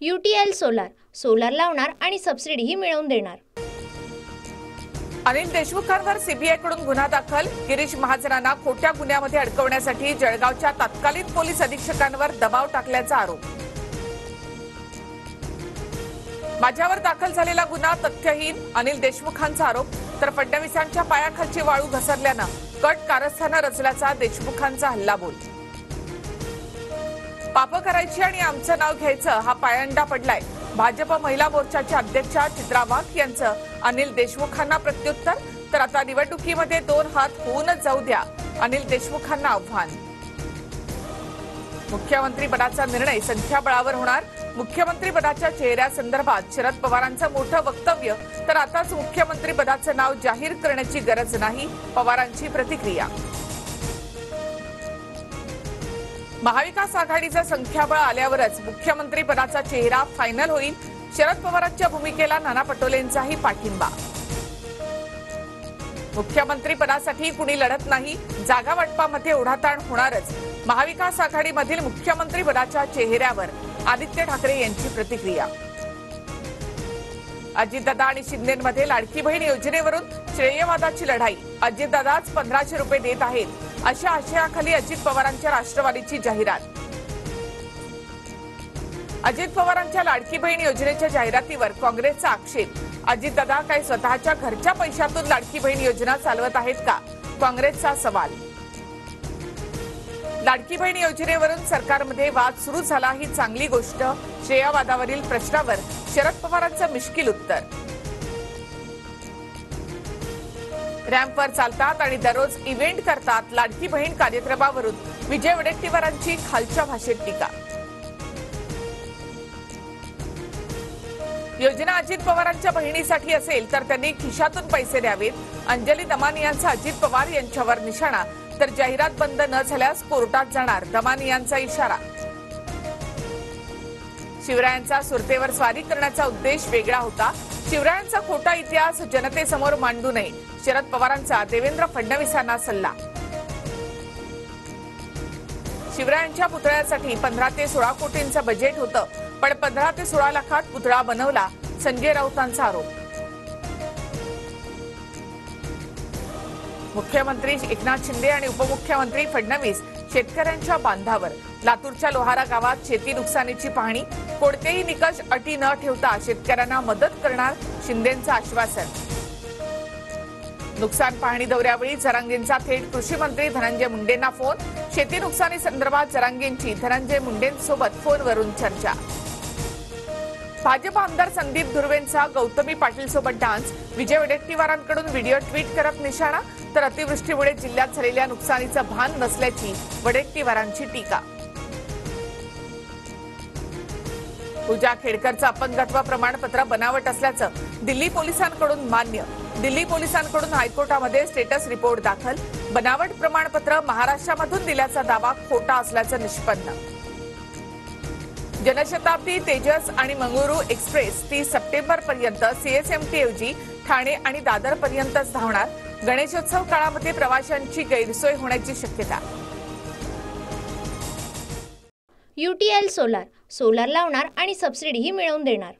UTL solar solar लावणार आणि सबसिडीही मिळवून देणार। अनिल देशमुखांवर सीबीआयकडून गुन्हा दाखल। गिरीश महाजनांना खोट्या गुन्ह्यामध्ये अडकवण्यासाठी जळगावच्या तत्कालीन पोलीस अधीक्षकांवर दबाव टाकल्याचा आरोप। माझ्यावर दाखल झालेला गुन्हा तथ्यहीन, अनिल देशमुखांचा आरोप। तर फडणवीसांच्या पायाखालची वाळू घसरल्यानं कट कारस्थानं रचल्याचा देशमुखांचा हल्लाबोल। पाप करायची आणि आमचं नाव घ्यायचं हा पायंडा पडलाय। भाजप महिला मोर्चाच्या अध्यक्षा चित्रा वाघ यांचं अनिल देशमुखांना प्रत्युत्तर। तर आता निवडणुकीमध्ये 2 हात होऊनच जाऊ द्या, अनिल देशमुखांना आव्हान। मुख्यमंत्री पदाचा निर्णय संख्याबळावर होणार। मुख्यमंत्री पदाच्या चेहऱ्यासंदर्भात शरद पवारांचं मोठं वक्तव्य। तर आताच मुख्यमंत्री पदाचं नाव जाहीर करण्याची गरज नाही, पवारांची प्रतिक्रिया। महाविकास आघाडीचं संख्याबळ आल्यावरच मुख्यमंत्री पदाचा चेहरा फायनल होईल। शरद पवारांच्या भूमिकेला नाना पटोलेंचाही पाठिंबा। मुख्यमंत्री पदासाठी कुणी लढत नाही, जागा वाटपामध्ये ओढाताण होणारच। महाविकास आघाडीमधील मुख्यमंत्री पदाच्या चेहऱ्यावर आदित्य ठाकरे यांची प्रतिक्रिया। अजितदादा आणि शिंदेमध्ये लाडकी बहीण योजनेवरून श्रेयवादाची लढाई। अजितदादाच 1500 रुपये देत आहेत, अशा आशयाखाली अजित पवारांच्या राष्ट्रवादीची जाहिरात। अजित पवारांच्या लाडकी बहीण योजनेच्या जाहिरातीवर काँग्रेसचा आक्षेप। अजितदादा काय स्वतःच्या घरच्या पैशातून लाडकी बहीण योजना चालवत आहेत का, काँग्रेसचा सवाल। लाडकी बहीण योजनेवरून सरकारमध्ये वाद सुरू झाला ही चांगली गोष्ट। श्रेयवादावरील प्रश्नावर शरद पवारांचं मिश्किल उत्तर। रॅम्पवर चालतात आणि दररोज इव्हेंट करतात, लाडकी बहीण कार्यक्रमावरून विजय वडेट्टीवारांची खालच्या भाषेत टीका। योजना अजित पवारांच्या बहिणीसाठी असेल तर त्यांनी खिशातून पैसे द्यावेत। अंजली दमानियांचा अजित पवार यांच्यावर निशाणा। तर जाहिरात बंद न झाल्यास कोर्टात जाणार, दमानियांचा इशारा। शिवरायांचा सुरतेवर स्वारी करण्याचा उद्देश वेगळा होता। शिवरायांचा खोटा इतिहास जनतेसमोर मांडू नये, शरद पवारांचा देवेंद्र फडणवीसांना सल्ला। शिवरायांच्या पुतळ्यासाठी 15 ते 16 कोटींचं बजेट होतं, पण 15 ते 16 लाखात पुतळा बनवला, संजय राऊतांचा आरोप। मुख्यमंत्री एकनाथ शिंदे आणि उपमुख्यमंत्री फडणवीस शेतकऱ्यांच्या बांधावर। लातूरच्या लोहारा गावात शेती नुकसानीची पाहणी। कोणतेही निकष अटी न ठेवता शेतकऱ्यांना मदत करणार, शिंदेंचं आश्वासन। नुकसान पाहणी दौऱ्यावेळी जरांगेंचा थेट कृषी मंत्री धनंजय मुंडेंना फोन। शेती नुकसानी संदर्भात जरांगेंची धनंजय मुंडेंसोबत फोनवरून चर्चा। भाजप आमदार संदीप धुर्वेंचा गौतमी पाटील सोबत डान्स। विजय वडेट्टीवारांकडून व्हिडिओ ट्विट करत निशाणा। तर अतिवृष्टीमुळे जिल्ह्यात झालेल्या नुकसानीचं भान नसल्याची वडेट्टीवारांची टीका। पूजा खेडकरचं अपंगत्व प्रमाणपत्र बनावट असल्याचं दिल्ली पोलिसांकडून मान्य। दिल्ली पोलिसांकडून हायकोर्टामध्ये स्टेटस रिपोर्ट दाखल। बनावट प्रमाणपत्र महाराष्ट्रामधून दिल्याचा दावा खोटा असल्याचं निष्पन्न। जनशताब्दी, तेजस आणि मंगळुरू एक्सप्रेस 30 सप्टेंबरपर्यंत सीएसएमटी ऐवजी ठाणे आणि दादरपर्यंतच धावणार। गणेशोत्सव काळामध्ये प्रवाशांची गैरसोय होण्याची शक्यता। UTL सोलार सोलार लावणार आणि सबसिडीही मिळवून देणार।